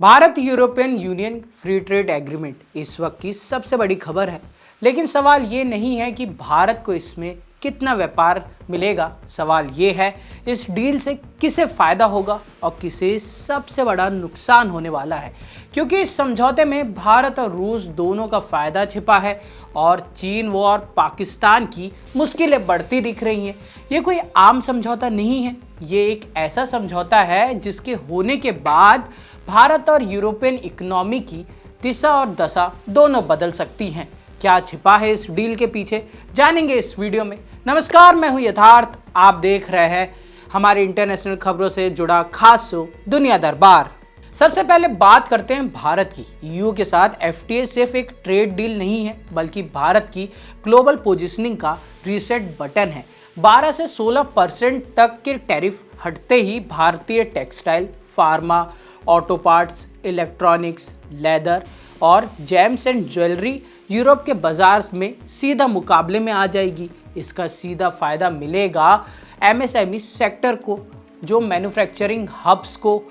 Bharat European union free trade agreement इस वक्त की सबसे बड़ी खबर है। लेकिन सवाल ये नहीं है कि भारत को इसमें कितना व्यापार मिलेगा, सवाल ये है इस डील से किसे फायदा होगा और किसे सबसे बड़ा नुकसान होने वाला है। क्योंकि इस समझौते में भारत और रूस दोनों का फायदा छिपा है और चीन व और पाकिस्तान की मुश्किलें बढ़ती दिख रही हैं। ये कोई आम समझौता नहीं है, ये एक ऐसा समझौता है जिसके होने के बाद भारत और यूरोपियन इकोनॉमी की दिशा और दशा दोनों बदल सकती हैं। क्या छिपा है इस डील के पीछे, जानेंगे इस वीडियो में। नमस्कार, मैं हूं यथार्थ, आप देख रहे हैं हमारे इंटरनेशनल खबरों से जुड़ा खास शो दुनिया दरबार। सबसे पहले बात करते हैं भारत की। ईयू के साथ एफटीए सिर्फ एक ट्रेड डील नहीं है, बल्कि भारत की ग्लोबल पोजीशनिंग का रीसेट बटन है। 12 से 16% तक के टैरिफ हटते ही भारतीय textile, pharma, auto parts, electronics, leather और जेम्स एंड ज्वेलरी यूरोप के बाजार में सीधा मुकाबले में आ जाएगी। इसका सीधा फायदा मिलेगा एमएसएमई सेक्टर को, जो मैन्युफैक्चरिंग हब्स को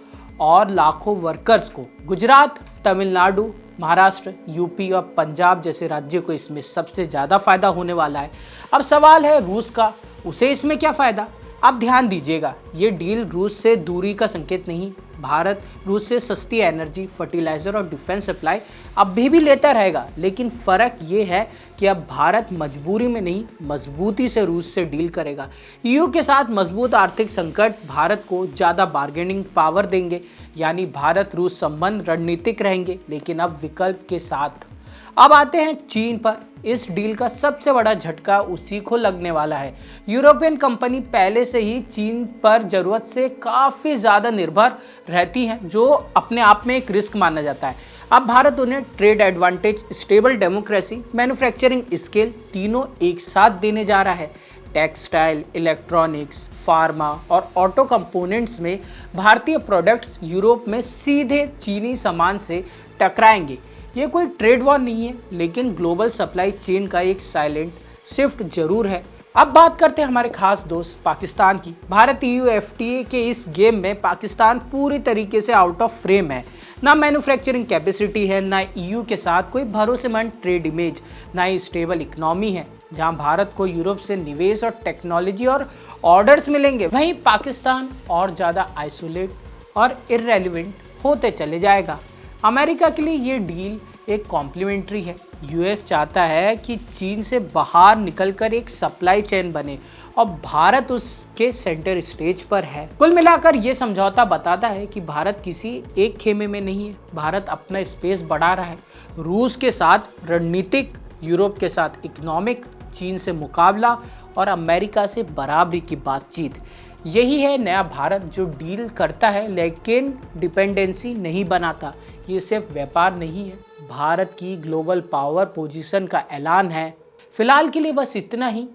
और लाखों वर्कर्स को। गुजरात, तमिलनाडु, महाराष्ट्र, यूपी और पंजाब जैसे राज्यों को इसमें सबसे ज़्यादा फायदा होने वाला है। अब सवाल है रूस का, उसे इसमें क्या फ़ायदा। अब ध्यान दीजिएगा, ये डील रूस से दूरी का संकेत नहीं। भारत रूस से सस्ती एनर्जी, फर्टिलाइज़र और डिफेंस सप्लाई अब भी लेता रहेगा, लेकिन फ़र्क ये है कि अब भारत मजबूरी में नहीं, मजबूती से रूस से डील करेगा। ईयू के साथ मजबूत आर्थिक संकट भारत को ज़्यादा बार्गेनिंग पावर देंगे, यानी भारत रूस संबंध रणनीतिक रहेंगे, लेकिन अब विकल्प के साथ। अब आते हैं चीन पर। इस डील का सबसे बड़ा झटका उसी को लगने वाला है। यूरोपियन कंपनी पहले से ही चीन पर जरूरत से काफ़ी ज़्यादा निर्भर रहती हैं, जो अपने आप में एक रिस्क माना जाता है। अब भारत उन्हें trade advantage, stable democracy, manufacturing scale तीनों एक साथ देने जा रहा है। टेक्सटाइल, इलेक्ट्रॉनिक्स, फार्मा और ऑटो कंपोनेंट्स में भारतीय प्रोडक्ट्स यूरोप में सीधे चीनी सामान से टकराएंगे। ये कोई ट्रेड वॉर नहीं है, लेकिन ग्लोबल सप्लाई चेन का एक साइलेंट शिफ्ट जरूर है। अब बात करते हैं हमारे खास दोस्त पाकिस्तान की। भारत ईयू एफटीए के इस गेम में पाकिस्तान पूरी तरीके से आउट ऑफ फ्रेम है। ना मैन्युफैक्चरिंग कैपेसिटी है, ना ईयू के साथ कोई भरोसेमंद ट्रेड इमेज, ना ही स्टेबल इकोनॉमी है जहां भारत को यूरोप से निवेश और टेक्नोलॉजी और ऑर्डर्स मिलेंगे। वहीं पाकिस्तान और ज़्यादा आइसोलेट और इररेलेवेंट होते चले जाएगा। अमेरिका के लिए ये डील एक कॉम्प्लीमेंट्री है। यूएस चाहता है कि चीन से बाहर निकलकर एक सप्लाई चेन बने और भारत उसके सेंटर स्टेज पर है। कुल मिलाकर ये समझौता बताता है कि भारत किसी एक खेमे में नहीं है, भारत अपना स्पेस बढ़ा रहा है। रूस के साथ रणनीतिक, यूरोप के साथ इकोनॉमिक, चीन से मुकाबला और अमेरिका से बराबरी की बातचीत। यही है नया भारत, जो डील करता है लेकिन डिपेंडेंसी नहीं बनाता। ये सिर्फ व्यापार नहीं है, भारत की ग्लोबल पावर पोजीशन का ऐलान है। फिलहाल के लिए बस इतना ही।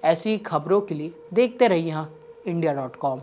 ऐसी खबरों के लिए देखते रहिए यहाँ India.com।